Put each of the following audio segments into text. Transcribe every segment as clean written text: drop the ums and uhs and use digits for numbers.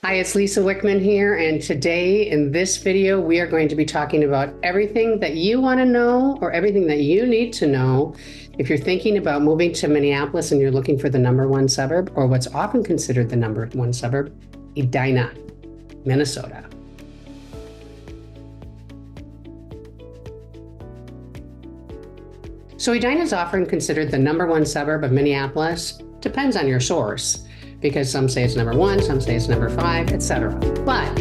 Hi, it's Lisa Wickman here, and today in this video, we are going to be talking about everything that you want to know or everything that you need to know if you're thinking about moving to Minneapolis and you're looking for the #1 suburb, or what's often considered the #1 suburb, Edina, Minnesota. So Edina is often considered the #1 suburb of Minneapolis. Depends on your source, because some say it's #1, some say it's #5, etc. But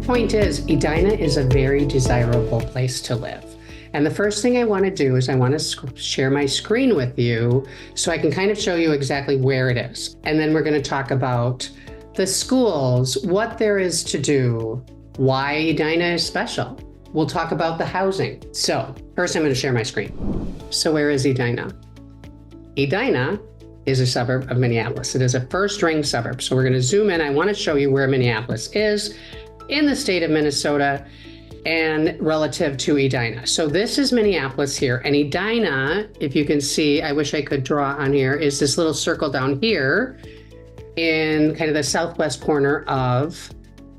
point is, Edina is a very desirable place to live. And the first thing I want to do is I want to share my screen with you so I can kind of show you exactly where it is. And then we're going to talk about the schools, what there is to do, why Edina is special. We'll talk about the housing. So first I'm going to share my screen. So where is Edina? Edina is a suburb of Minneapolis. It is a first-ring suburb. So we're going to zoom in. I want to show you where Minneapolis is in the state of Minnesota and relative to Edina. So this is Minneapolis here. And Edina, if you can see, I wish I could draw on here, is this little circle down here in kind of the southwest corner of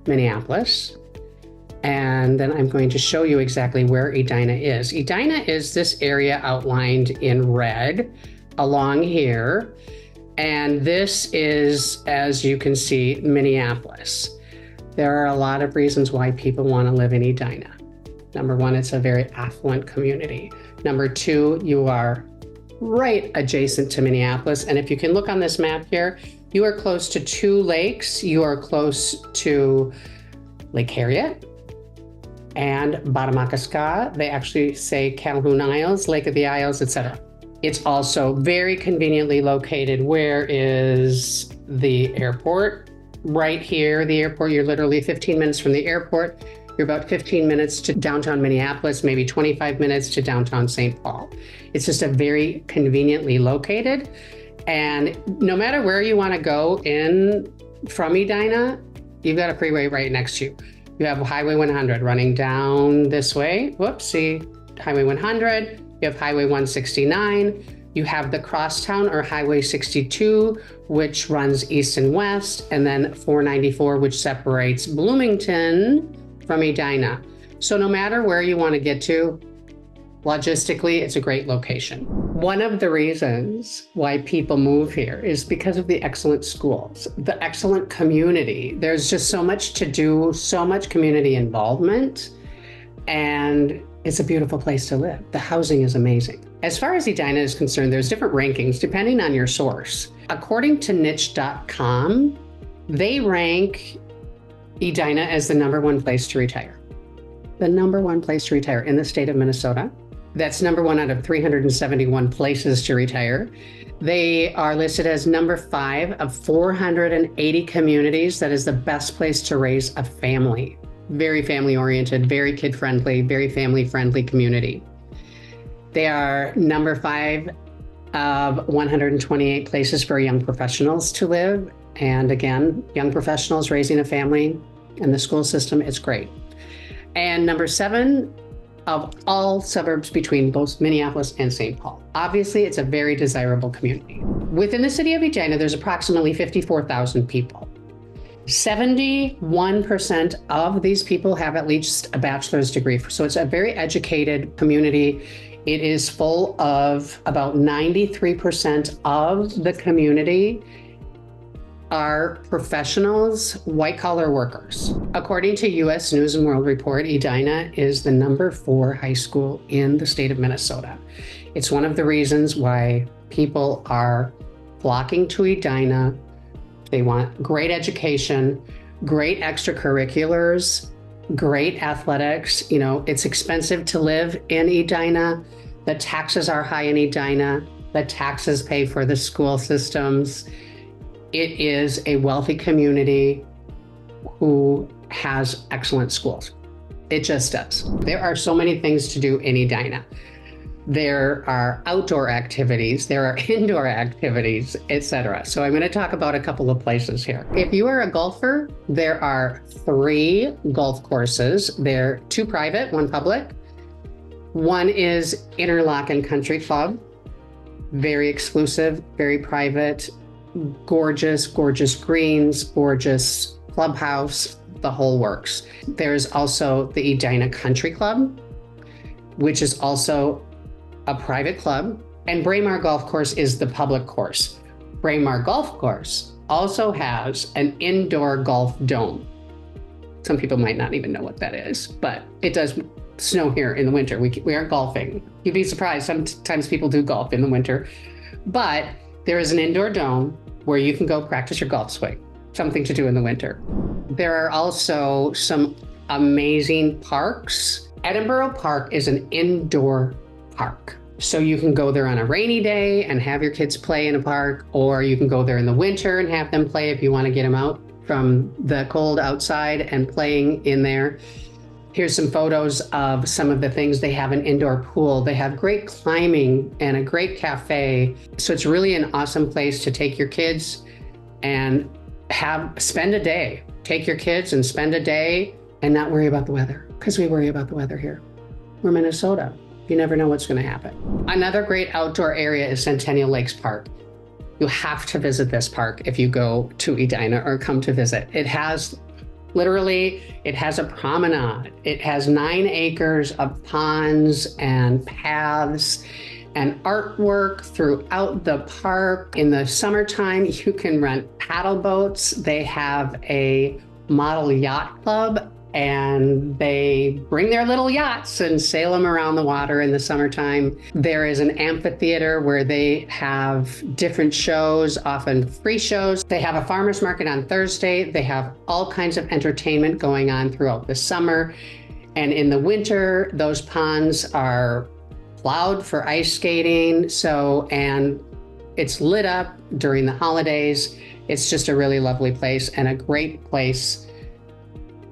Minneapolis. And then I'm going to show you exactly where Edina is. Edina is this area outlined in red along here. And this is, as you can see, Minneapolis. There are a lot of reasons why people want to live in Edina. #1, it's a very affluent community. #2, you are right adjacent to Minneapolis. And if you can look on this map here, you are close to 2 lakes. You are close to Lake Harriet and Batamakaska. They actually say Calhoun Isles, Lake of the Isles, etc. It's also very conveniently located. Where is the airport? Right here, the airport. You're literally 15 minutes from the airport. You're about 15 minutes to downtown Minneapolis, maybe 25 minutes to downtown St. Paul. It's just a very conveniently located. And no matter where you want to go in from Edina, you've got a freeway right next to you. You have Highway 100 running down this way. Whoopsie, Highway 100. You have Highway 169. You have the crosstown or Highway 62, which runs east and west, and then 494, which separates Bloomington from Edina. So no matter where you want to get to, logistically, it's a great location. One of the reasons why people move here is because of the excellent schools, the excellent community. There's just so much to do, so much community involvement, and it's a beautiful place to live. The housing is amazing. As far as Edina is concerned, there's different rankings depending on your source. According to niche.com, they rank Edina as the #1 place to retire. The #1 place to retire in the state of Minnesota. That's #1 out of 371 places to retire. They are listed as #5 of 480 communities. That is the best place to raise a family. Very family-oriented, very kid-friendly, very family-friendly community. They are #5 of 128 places for young professionals to live. And again, young professionals raising a family and the school system, it's great. And #7 of all suburbs between both Minneapolis and St. Paul. Obviously, it's a very desirable community. Within the city of Edina, there's approximately 54,000 people. 71% of these people have at least a bachelor's degree. So it's a very educated community. It is full of about 93% of the community are professionals, white-collar workers. According to U.S. News and World Report, Edina is the #4 high school in the state of Minnesota. It's one of the reasons why people are flocking to Edina. They want great education, great extracurriculars, great athletics. You know, it's expensive to live in Edina. The taxes are high in Edina. The taxes pay for the school systems. It is a wealthy community who has excellent schools. It just does. There are so many things to do in Edina. There are outdoor activities, there are indoor activities, etc. So I'm going to talk about a couple of places here. If you are a golfer, there are 3 golf courses. They're 2 private, 1 public. One is Interlochen Country Club. Very exclusive, very private, gorgeous, gorgeous greens, gorgeous clubhouse, the whole works. There's also the Edina Country Club, which is also a private club. And Braemar Golf Course is the public course. Braemar Golf Course also has an indoor golf dome. Some people might not even know what that is, but it does snow here in the winter. We aren't golfing. You'd be surprised. Sometimes people do golf in the winter, but there is an indoor dome where you can go practice your golf swing, something to do in the winter. There are also some amazing parks. Edinburgh Park is an indoor park. So you can go there on a rainy day and have your kids play in a park, or you can go there in the winter and have them play if you want to get them out from the cold outside and playing in there. Here's some photos of some of the things. They have an indoor pool. They have great climbing and a great cafe. So it's really an awesome place to take your kids and spend a day. Take your kids and spend a day and not worry about the weather, because we worry about the weather here. We're Minnesota. You never know what's going to happen. Another great outdoor area is Centennial Lakes Park. You have to visit this park if you go to Edina or come to visit. It has a promenade. It has 9 acres of ponds and paths and artwork throughout the park. In the summertime, you can rent paddle boats. They have a model yacht club, and they bring their little yachts and sail them around the water in the summertime. There is an amphitheater where they have different shows, often free shows. They have a farmer's market on Thursday. They have all kinds of entertainment going on throughout the summer. And in the winter, those ponds are plowed for ice skating. And it's lit up during the holidays. It's just a really lovely place and a great place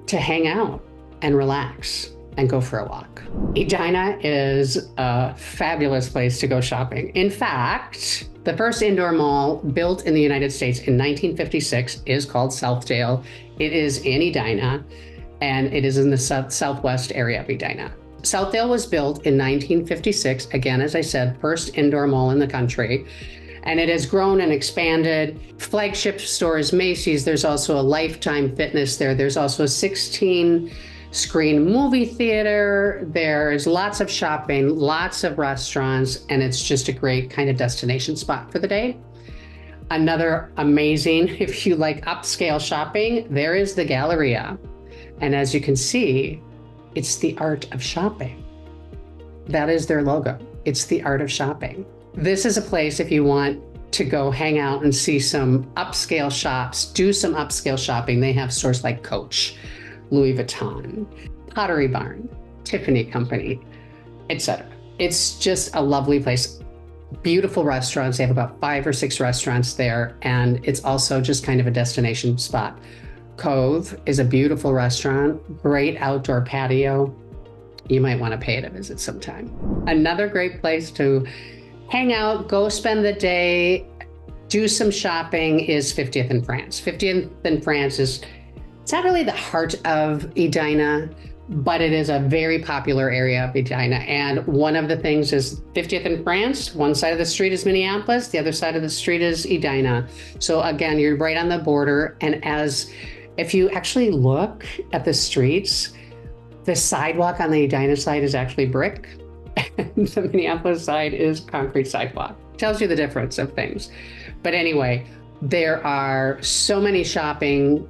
to hang out and relax and go for a walk. Edina is a fabulous place to go shopping. In fact, the first indoor mall built in the United States in 1956 is called Southdale. It is in Edina, and it is in the southwest area of Edina. Southdale was built in 1956, again, as I said, first indoor mall in the country. And it has grown and expanded. Flagship stores, Macy's. There's also a Lifetime Fitness there. There's also a 16-screen movie theater. There's lots of shopping, lots of restaurants, and it's just a great kind of destination spot for the day. Another amazing, if you like upscale shopping, there is the Galleria. And as you can see, it's the art of shopping. That is their logo. It's the art of shopping. This is a place if you want to go hang out and see some upscale shops, do some upscale shopping. They have stores like Coach, Louis Vuitton, Pottery Barn, Tiffany Company, etc. It's just a lovely place. Beautiful restaurants. They have about 5 or 6 restaurants there, and it's also just kind of a destination spot. Cove is a beautiful restaurant, great outdoor patio. You might want to pay it a visit sometime. Another great place to hang out, go spend the day, do some shopping is 50th and France. 50th and France it's not really the heart of Edina, but it is a very popular area of Edina. And one of the things is 50th and France, one side of the street is Minneapolis, the other side of the street is Edina. So again, you're right on the border. And if you actually look at the streets, the sidewalk on the Edina side is actually brick. And the Minneapolis side is concrete sidewalk. Tells you the difference of things. But anyway, there are so many shopping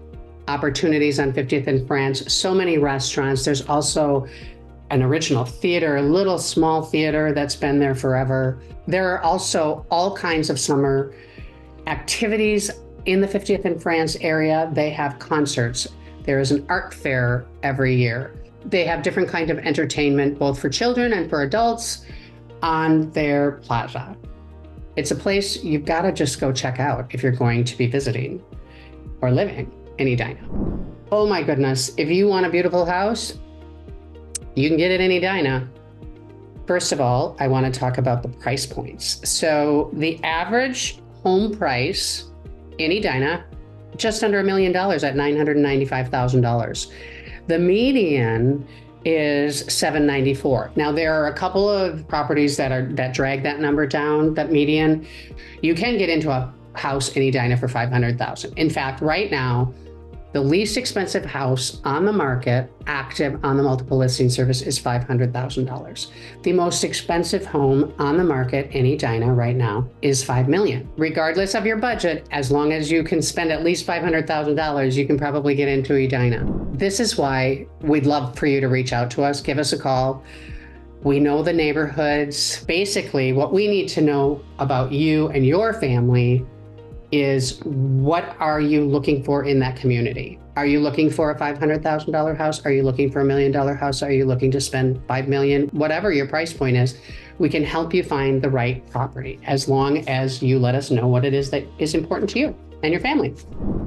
opportunities on 50th and France, so many restaurants. There's also an original theater, a little small theater that's been there forever. There are also all kinds of summer activities in the 50th and France area. They have concerts. There is an art fair every year. They have different kinds of entertainment, both for children and for adults, on their plaza. It's a place you've got to just go check out if you're going to be visiting or living in Edina. Oh my goodness, if you want a beautiful house, you can get it in Edina. First of all, I want to talk about the price points. So the average home price in Edina, just under $1 million at $995,000. The median is $794,000. Now there are a couple of properties that drag that number down, that median. You can get into a house in Edina for $500,000. In fact, right now, The least expensive house on the market, active on the multiple listing service, is $500,000. The most expensive home on the market in Edina right now is $5 million. Regardless of your budget, as long as you can spend at least $500,000, you can probably get into Edina. This is why we'd love for you to reach out to us, give us a call. We know the neighborhoods. Basically, what we need to know about you and your family is, what are you looking for in that community? Are you looking for a $500,000 house? Are you looking for $1 million house? Are you looking to spend $5 million? Whatever your price point is, we can help you find the right property, as long as you let us know what it is that is important to you and your family.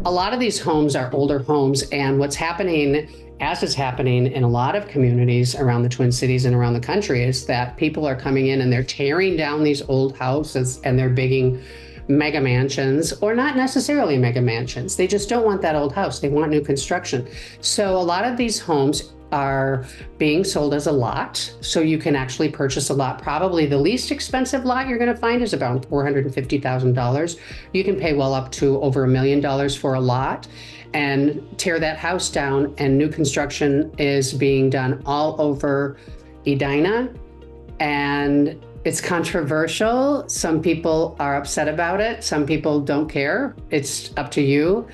A lot of these homes are older homes, and what's happening, as is happening in a lot of communities around the Twin Cities and around the country, is that people are coming in and they're tearing down these old houses and they're bigging mega mansions, or not necessarily mega mansions. They just don't want that old house. They want new construction. So a lot of these homes are being sold as a lot. So you can actually purchase a lot. Probably the least expensive lot you're going to find is about $450,000. You can pay well up to over $1 million for a lot and tear that house down, and new construction is being done all over Edina. And it's controversial. Some people are upset about it. Some people don't care. It's up to you.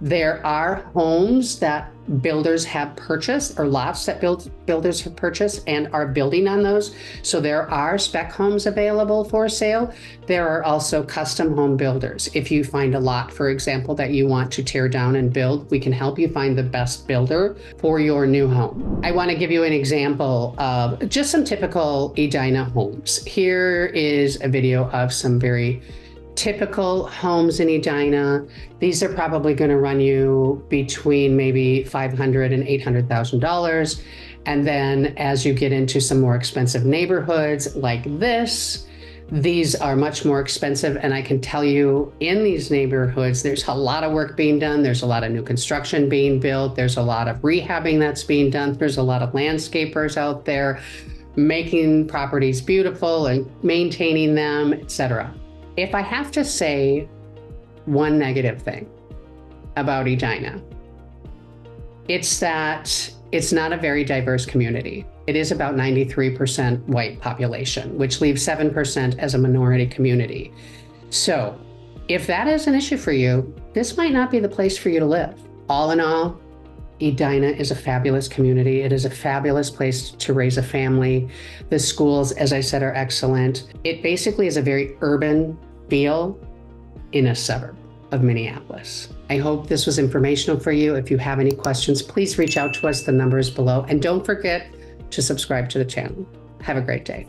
There are homes that builders have purchased, or lots that builders have purchased and are building on those. So there are spec homes available for sale. There are also custom home builders. If you find a lot, for example, that you want to tear down and build, we can help you find the best builder for your new home. I want to give you an example of just some typical Edina homes. Here is a video of some very typical homes in Edina. These are probably going to run you between maybe $500,000 and $800,000. And then as you get into some more expensive neighborhoods like this, these are much more expensive. And I can tell you, in these neighborhoods, there's a lot of work being done. There's a lot of new construction being built. There's a lot of rehabbing that's being done. There's a lot of landscapers out there making properties beautiful and maintaining them, etc. If I have to say one negative thing about Edina, it's that it's not a very diverse community. It is about 93% white population, which leaves 7% as a minority community. So if that is an issue for you, this might not be the place for you to live. All in all, Edina is a fabulous community. It is a fabulous place to raise a family. The schools, as I said, are excellent. It basically is a very urban feel in a suburb of Minneapolis. I hope this was informational for you. If you have any questions, please reach out to us. The number is below. And don't forget to subscribe to the channel. Have a great day.